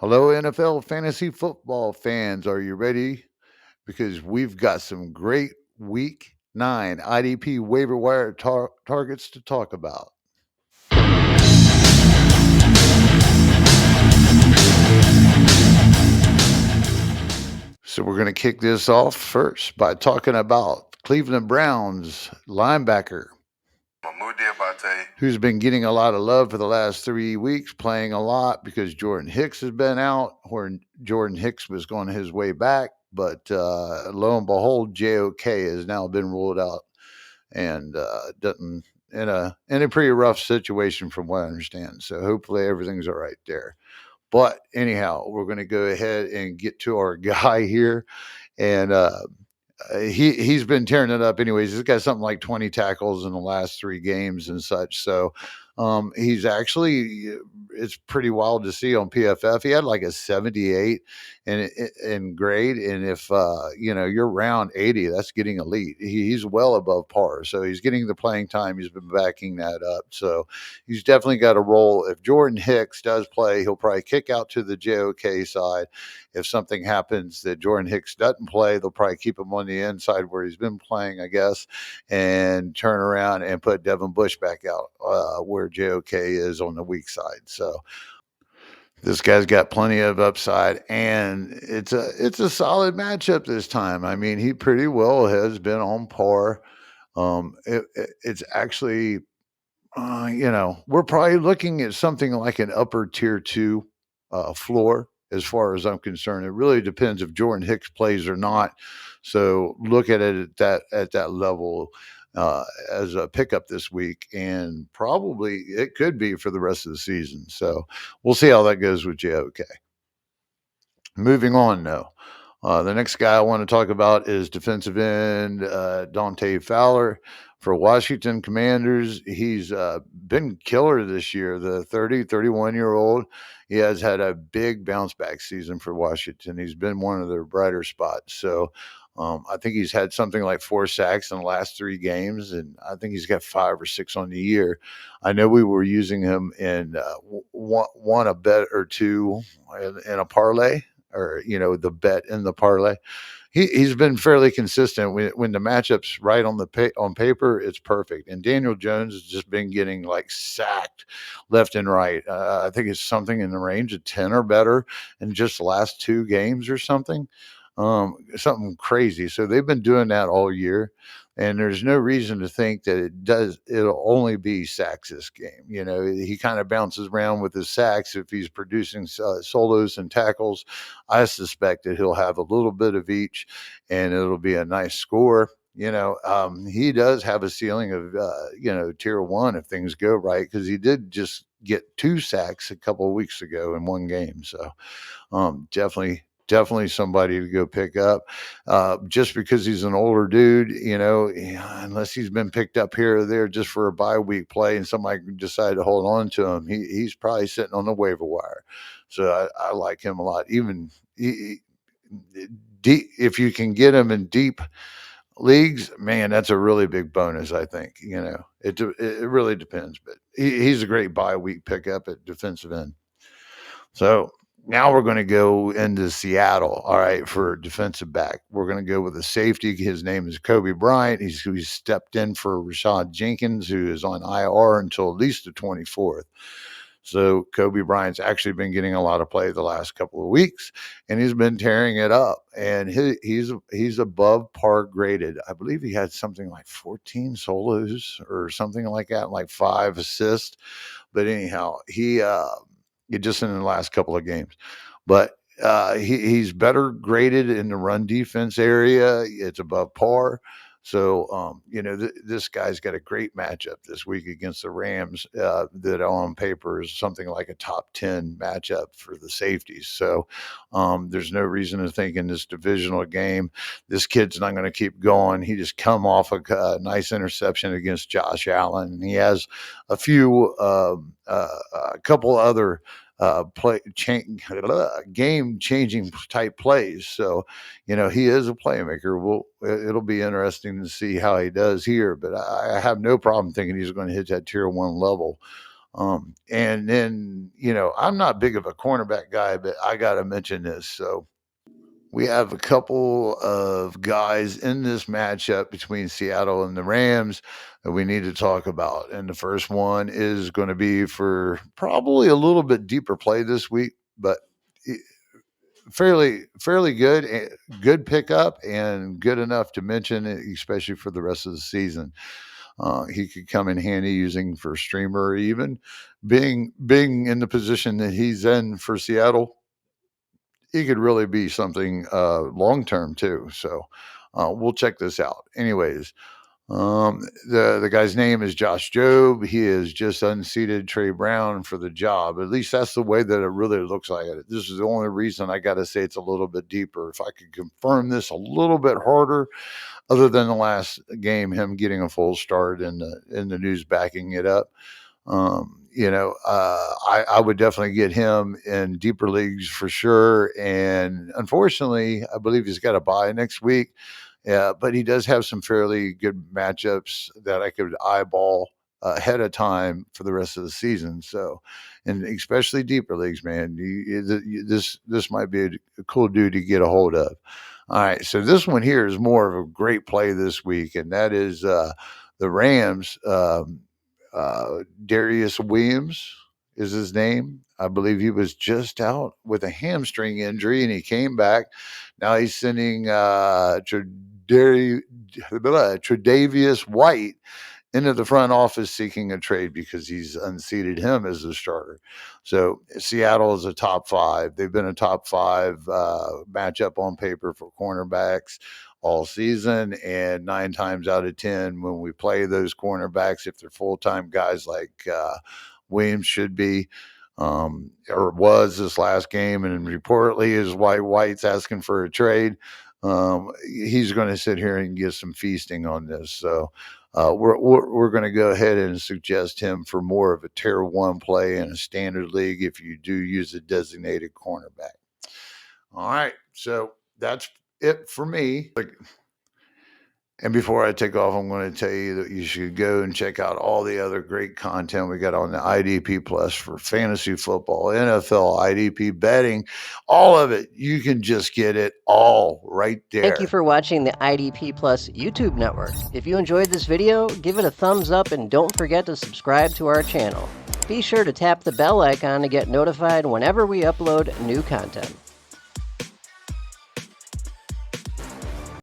Hello, NFL fantasy football fans. Are you ready? Because we've got some great week 9 IDP waiver wire targets to talk about. So, we're going to kick this off first by talking about Cleveland Browns linebacker, Mohamoud Diabate, who's been getting a lot of love for the last 3 weeks, playing a lot because Jordan Hicks has been out, where Jordan Hicks was going his way back. But lo and behold, JOK has now been ruled out and doesn't in a pretty rough situation from what I understand. So hopefully everything's all right there. But anyhow, we're going to go ahead and get to our guy here, and he's been tearing it up. Anyways, he's got something like 20 tackles in the last 3 games and such. So he's actually it's pretty wild to see on PFF. He had like a 78 in grade, and if you're around 80, that's getting elite. He's well above par, so he's getting the playing time. He's been backing that up, so he's definitely got a role. If Jordan Hicks does play, he'll probably kick out to the JOK side. If something happens that Jordan Hicks doesn't play, they'll probably keep him on the inside where he's been playing, I guess, and turn around and put Devin Bush back out where JOK is on the weak side. So this guy's got plenty of upside, and it's a solid matchup this time. I mean, he pretty well has been on par. It's actually, we're probably looking at something like an upper tier 2 floor as far as I'm concerned. It really depends if Jordan Hicks plays or not. So look at it at that level as a pickup this week, and probably it could be for the rest of the season. So we'll see how that goes with JOK. Moving on now. The next guy I want to talk about is defensive end Dante Fowler for Washington Commanders. He's been killer this year. The 31-year-old, he has had a big bounce back season for Washington. He's been one of their brighter spots. So I think he's had something like 4 sacks in the last 3 games, and I think he's got 5 or 6 on the year. I know we were using him in one a bet or two in a parlay, or the bet in the parlay. He's been fairly consistent when the matchup's right on paper. It's perfect. And Daniel Jones has just been getting like sacked left and right. I think it's something in the range of 10 or better in just the last 2 games or something crazy. So they've been doing that all year, and there's no reason to think that it'll only be sacks this game. He kind of bounces around with his sacks. If he's producing solos and tackles, I suspect that he'll have a little bit of each, and it'll be a nice score. He does have a ceiling of tier 1 if things go right, because he did just get 2 sacks a couple of weeks ago in 1 game. So definitely somebody to go pick up. Just because he's an older dude, unless he's been picked up here or there just for a bye week play and somebody decide to hold on to him, he's probably sitting on the waiver wire. So I like him a lot. Even if you can get him in deep leagues, man, that's a really big bonus. I think it really depends, but he's a great bye week pickup at defensive end. So now we're going to go into Seattle. All right, for defensive back, we're going to go with a safety. His name is Coby Bryant. He's stepped in for Rashad Jenkins, who is on IR until at least the 24th. So Coby Bryant's actually been getting a lot of play the last couple of weeks, and he's been tearing it up. And he's above par graded. I believe he had something like 14 solos or something like that, like 5 assists. But anyhow, he just in the last couple of games. But he's better graded in the run defense area. It's above par. So, this guy's got a great matchup this week against the Rams that on paper is something like a top 10 matchup for the safeties. So, there's no reason to think in this divisional game, this kid's not going to keep going. He just come off a nice interception against Josh Allen. And he has a couple other game changing type plays. So, he is a playmaker. It'll be interesting to see how he does here, but I have no problem thinking he's going to hit that tier 1 level And then, I'm not big of a cornerback guy, but I got to mention this. So we have a couple of guys in this matchup between Seattle and the Rams that we need to talk about. And the first one is going to be for probably a little bit deeper play this week, but fairly good pickup and good enough to mention, especially for the rest of the season. He could come in handy using for streamer, or even being in the position that he's in for Seattle. He could really be something long term too. So we'll check this out. Anyways, the guy's name is Josh Jobe. He has just unseated Trey Brown for the job. At least that's the way that it really looks like it. This is the only reason I got to say it's a little bit deeper. If I could confirm this a little bit harder, other than the last game, him getting a full start and the news backing it up. I would definitely get him in deeper leagues for sure. And unfortunately, I believe he's got a bye next week. Yeah, but he does have some fairly good matchups that I could eyeball ahead of time for the rest of the season. So, and especially deeper leagues, man, this might be a cool dude to get a hold of. All right, so this one here is more of a great play this week, and that is the Rams. Darious Williams is his name. I believe he was just out with a hamstring injury, and he came back. Now he's sending Tre'Davious White into the front office seeking a trade because he's unseated him as a starter. So Seattle is a top five. They've been a top five matchup on paper for cornerbacks all season. And 9 times out of 10, when we play those cornerbacks, if they're full time guys like Williams should be, or was this last game, and reportedly is why White's asking for a trade. He's going to sit here and get some feasting on this. So we're going to go ahead and suggest him for more of a tier one play in a standard league if you do use a designated cornerback. All right, so that's it for me. And before I take off, I'm going to tell you that you should go and check out all the other great content we got on the IDP Plus for fantasy football, NFL, IDP betting, all of it. You can just get it all right there. Thank you for watching the IDP Plus YouTube network. If you enjoyed this video, give it a thumbs up and don't forget to subscribe to our channel. Be sure to tap the bell icon to get notified whenever we upload new content.